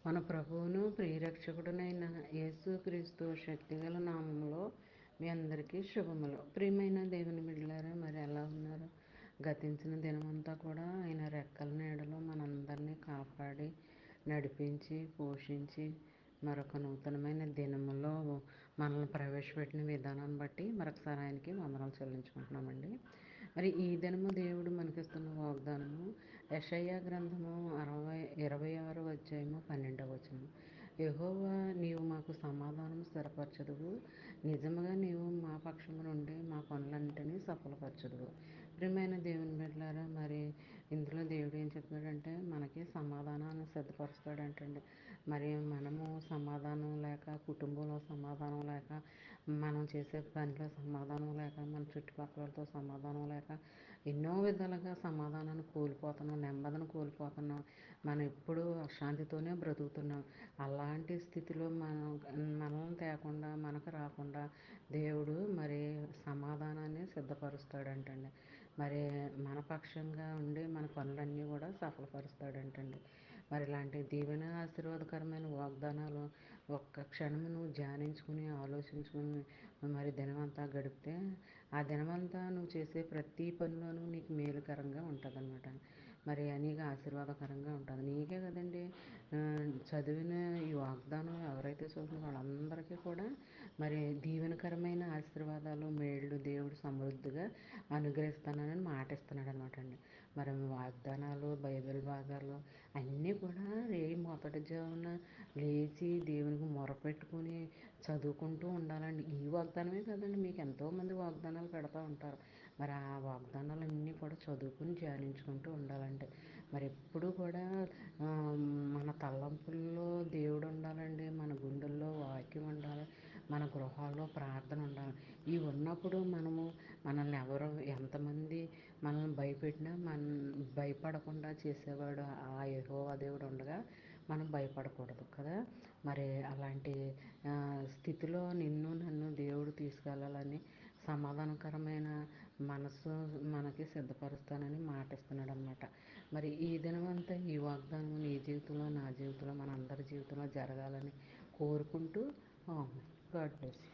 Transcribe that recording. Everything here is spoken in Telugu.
మన ప్రభువును ప్రియరక్షకుడునైన యేసుక్రీస్తు శక్తిగల నామంలో మీ అందరికీ శుభములు. ప్రియమైన దేవుని బిడ్డలారా, మరి ఎలా ఉన్నారు? గతించిన దినమంతా కూడా ఆయన రెక్కల నీడలో మనందరినీ కాపాడి నడిపించి పోషించి మరొక నూతనమైన దినములో మనల్ని ప్రవేశపెట్టిన విధానాన్ని బట్టి మరొకసారి ఆయనకి వందనాలు చెల్లించుకుంటున్నామండి. మరి ఈ దినము దేవుడు మనకిస్తున్న వాగ్దానము యెషయా గ్రంథము 26 అధ్యాయము 12వ వచనం. యెహోవా, నీవు మాకు సమాధానం స్థిరపరచదువు, నిజముగా నీవు మా పక్షము నుండి మా పనులన్నింటినీ సఫలపరచదువు. ప్రియమైన దేవుని బిడ్డలారా, మరి ఇందులో దేవుడు ఏం చెప్తున్నాడంటే మనకి సమాధానాన్ని సిద్ధపరుస్తాడంటండి. మరి మనము సమాధానం లేక, కుటుంబంలో సమాధానం లేక, మనం చేసే పనిలో సమాధానం లేక, మన చుట్టుపక్కలతో సమాధానం లేక ఎన్నో విధాలుగా సమాధానాన్ని కోల్పోతున్నాం, నెమ్మదిని కోల్పోతున్నాం. మనం ఎప్పుడూ అశాంతితోనే బ్రతుకుతున్నాం. అలాంటి స్థితిలో మనల్ని తేకుండా, మనకు రాకుండా దేవుడు మరి సమాధానాన్ని సిద్ధపరుస్తాడంటండి. మరి మన పక్షంగా ఉండి మన పనులన్నీ కూడా సఫలపరుస్తాడంటండి. మరి ఇలాంటి దీవెన ఆశీర్వాదకరమైన వాగ్దానాలు ఒక్క క్షణం నువ్వు ధ్యానించుకుని ఆలోచించుకుని మరి దినమంతా గడిపితే ఆ దినమంతా నువ్వు చేసే ప్రతి పనిలోనూ నీకు మేలుకరంగా ఉంటుంది అనమాట. మరి నీకు ఆశీర్వాదకరంగా ఉంటుంది. నీకే కదండి, చదివిన ఈ వాగ్దానం ఎవరైతే చదువుతున్న వాళ్ళందరికీ కూడా మరి దీవెనకరమైన ఆశీర్వాదాలు మేళ్ళు దేవుడు సమృద్ధిగా అనుగ్రహిస్తానని మాటిస్తున్నాడు అనమాట అండి. మరి వాగ్దానాలు, బైబిల్ భాగాలు అన్నీ కూడా మొదటి జామున లేచి దేవునికి మొరపెట్టుకుని చదువుకుంటూ ఉండాలండి. ఈ వాగ్దానమే కదండి, మీకు ఎంతోమంది వాగ్దానాలు పెడతా ఉంటారు. మరి ఆ వాగ్దానాలన్నీ కూడా చదువుకుని ధ్యానించుకుంటూ ఉండాలండి. మరి ఎప్పుడు కూడా మన తలంపుల్లో దేవుడు ఉండాలండి, మన గుండెల్లో వాక్యం ఉండాలి, మన గృహాల్లో ప్రార్థన ఉండాలి. ఇవి ఉన్నప్పుడు మనల్ని ఎవరు ఎంతమంది మనల్ని భయపెట్టినా భయపడకుండా చేసేవాడు ఆ యెహోవా దేవుడు ఉండగా మనం భయపడకూడదు కదా. మరి అలాంటి స్థితిలో నన్ను దేవుడు తీసుకెళ్ళాలని సమాధానకరమైన మనసు మనకి సిద్ధపరుస్తానని మాటిస్తున్నాడు అనమాట. మరి ఈ దినమంతా ఈ వాగ్దానం నీ జీవితంలో, నా జీవితంలో, మన అందరి జీవితంలో జరగాలని కోరుకుంటూ గాడ్ బ్లెస్ యూ.